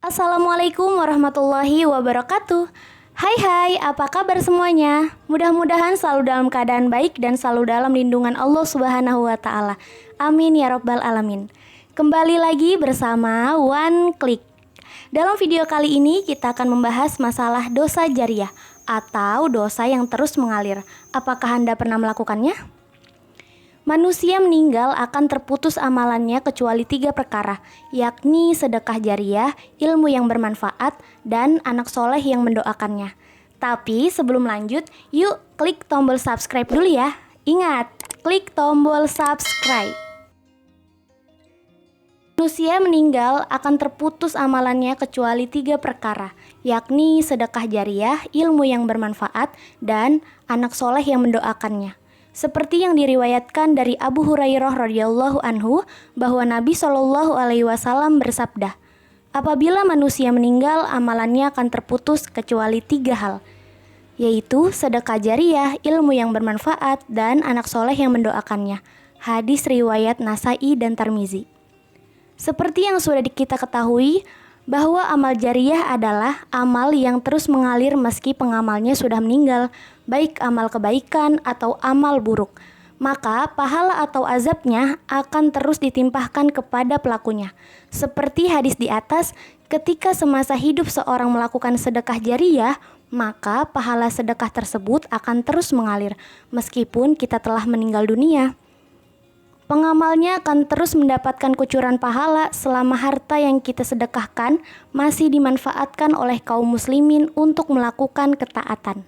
Assalamualaikum warahmatullahi wabarakatuh. Hai, apa kabar semuanya? Mudah-mudahan selalu dalam keadaan baik dan selalu dalam lindungan Allah Subhanahu wa Ta'ala. Amin ya Rabbal 'Alamin. Kembali lagi bersama One Click. Dalam video kali ini kita akan membahas masalah dosa jariyah atau dosa yang terus mengalir. Apakah Anda pernah melakukannya? Manusia meninggal akan terputus amalannya kecuali 3 perkara, yakni sedekah jariyah, ilmu yang bermanfaat, dan anak soleh yang mendoakannya. Tapi sebelum lanjut, yuk klik tombol subscribe dulu ya. Ingat, klik tombol subscribe. Manusia meninggal akan terputus amalannya kecuali 3 perkara, yakni sedekah jariyah, ilmu yang bermanfaat, dan anak soleh yang mendoakannya. Seperti yang diriwayatkan dari Abu Hurairah radhiyallahu anhu bahwa Nabi Shallallahu alaihi wasallam bersabda, apabila manusia meninggal amalannya akan terputus kecuali 3 hal, yaitu sedekah jariyah, ilmu yang bermanfaat, dan anak soleh yang mendoakannya. Hadis riwayat Nasai dan Tirmizi. Seperti yang sudah kita ketahui bahwa amal jariyah adalah amal yang terus mengalir meski pengamalnya sudah meninggal, baik amal kebaikan atau amal buruk. Maka pahala atau azabnya akan terus ditimpahkan kepada pelakunya. Seperti hadis di atas, ketika semasa hidup seorang melakukan sedekah jariyah, maka pahala sedekah tersebut akan terus mengalir meskipun kita telah meninggal dunia. Pengamalnya akan terus mendapatkan kucuran pahala selama harta yang kita sedekahkan masih dimanfaatkan oleh kaum muslimin untuk melakukan ketaatan.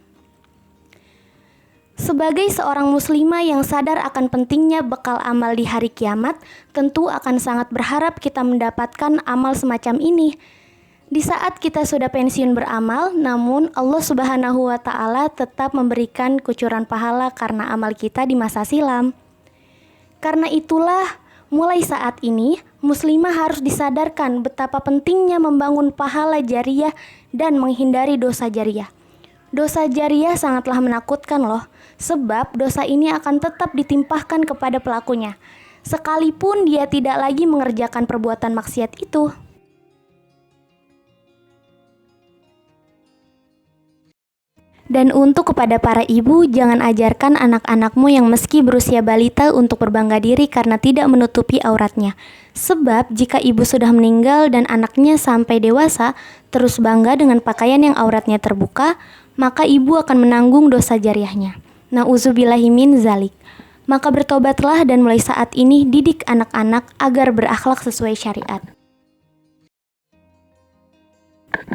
Sebagai seorang muslimah yang sadar akan pentingnya bekal amal di hari kiamat, tentu akan sangat berharap kita mendapatkan amal semacam ini. Di saat kita sudah pensiun beramal, namun Allah Subhanahu wa Ta'ala tetap memberikan kucuran pahala karena amal kita di masa silam. Karena itulah, mulai saat ini, muslimah harus disadarkan betapa pentingnya membangun pahala jariyah dan menghindari dosa jariyah. Dosa jariyah sangatlah menakutkan loh, sebab dosa ini akan tetap ditimpahkan kepada pelakunya, sekalipun dia tidak lagi mengerjakan perbuatan maksiat itu. Dan untuk kepada para ibu, jangan ajarkan anak-anakmu yang meski berusia balita untuk berbangga diri karena tidak menutupi auratnya. Sebab jika ibu sudah meninggal dan anaknya sampai dewasa terus bangga dengan pakaian yang auratnya terbuka, maka ibu akan menanggung dosa jariyahnya. Nauzubillahi min zalik. Maka bertobatlah dan mulai saat ini didik anak-anak agar berakhlak sesuai syariat.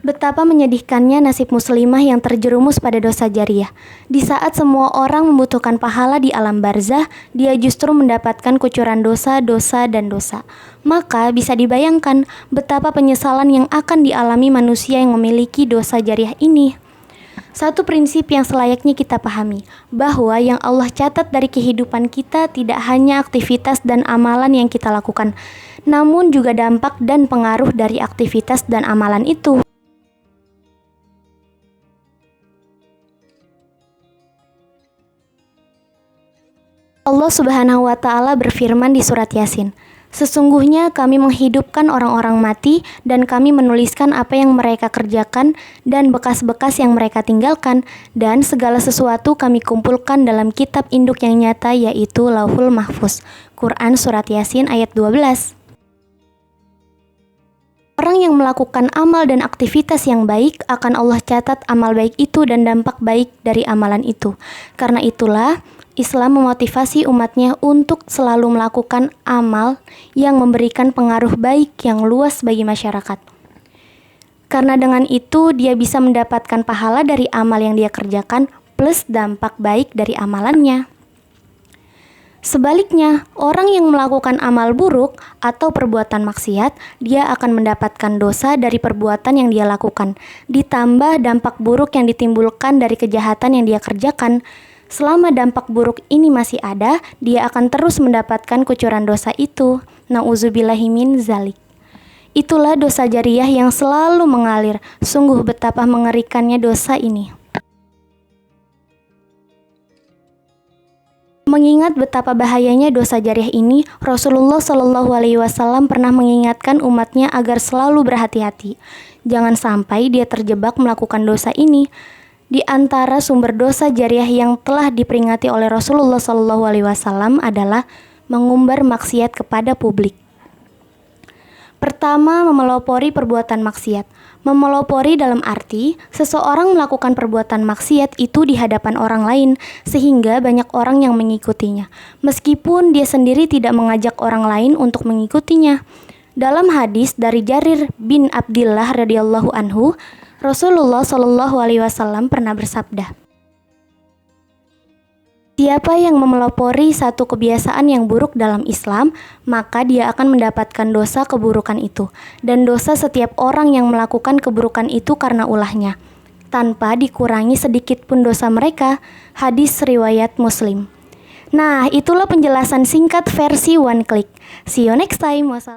Betapa menyedihkannya nasib muslimah yang terjerumus pada dosa jariyah. Di saat semua orang membutuhkan pahala di alam barzah, dia justru mendapatkan kucuran dosa, dan dosa. Maka bisa dibayangkan betapa penyesalan yang akan dialami manusia yang memiliki dosa jariyah ini. Satu prinsip yang selayaknya kita pahami, bahwa yang Allah catat dari kehidupan kita tidak hanya aktivitas dan amalan yang kita lakukan, namun juga dampak dan pengaruh dari aktivitas dan amalan itu. Allah Subhanahu wa Ta'ala berfirman di surat Yasin, sesungguhnya kami menghidupkan orang-orang mati dan kami menuliskan apa yang mereka kerjakan dan bekas-bekas yang mereka tinggalkan, dan segala sesuatu kami kumpulkan dalam kitab induk yang nyata, yaitu Lauhul Mahfuz. Quran Surat Yasin ayat 12. Orang yang melakukan amal dan aktivitas yang baik akan Allah catat amal baik itu dan dampak baik dari amalan itu. Karena itulah Islam memotivasi umatnya untuk selalu melakukan amal yang memberikan pengaruh baik yang luas bagi masyarakat. Karena dengan itu dia bisa mendapatkan pahala dari amal yang dia kerjakan plus dampak baik dari amalannya. Sebaliknya, orang yang melakukan amal buruk atau perbuatan maksiat, dia akan mendapatkan dosa dari perbuatan yang dia lakukan, ditambah dampak buruk yang ditimbulkan dari kejahatan yang dia kerjakan. Selama dampak buruk ini masih ada, dia akan terus mendapatkan kucuran dosa itu. Nauzubillahi min zalik. Itulah dosa jariyah yang selalu mengalir. Sungguh betapa mengerikannya dosa ini. Mengingat betapa bahayanya dosa jariah ini, Rasulullah Shallallahu Alaihi Wasallam pernah mengingatkan umatnya agar selalu berhati-hati. Jangan sampai dia terjebak melakukan dosa ini. Di antara sumber dosa jariah yang telah diperingati oleh Rasulullah Shallallahu Alaihi Wasallam adalah mengumbar maksiat kepada publik. Pertama, memelopori perbuatan maksiat. Memelopori dalam arti seseorang melakukan perbuatan maksiat itu di hadapan orang lain sehingga banyak orang yang mengikutinya, meskipun dia sendiri tidak mengajak orang lain untuk mengikutinya. Dalam hadis dari Jarir bin Abdillah radhiyallahu anhu, Rasulullah Shallallahu alaihi wasallam pernah bersabda, "Siapa yang memelopori satu kebiasaan yang buruk dalam Islam, maka dia akan mendapatkan dosa keburukan itu, dan dosa setiap orang yang melakukan keburukan itu karena ulahnya, tanpa dikurangi sedikit pun dosa mereka." Hadis riwayat Muslim. Nah, itulah penjelasan singkat versi One Click. See you next time.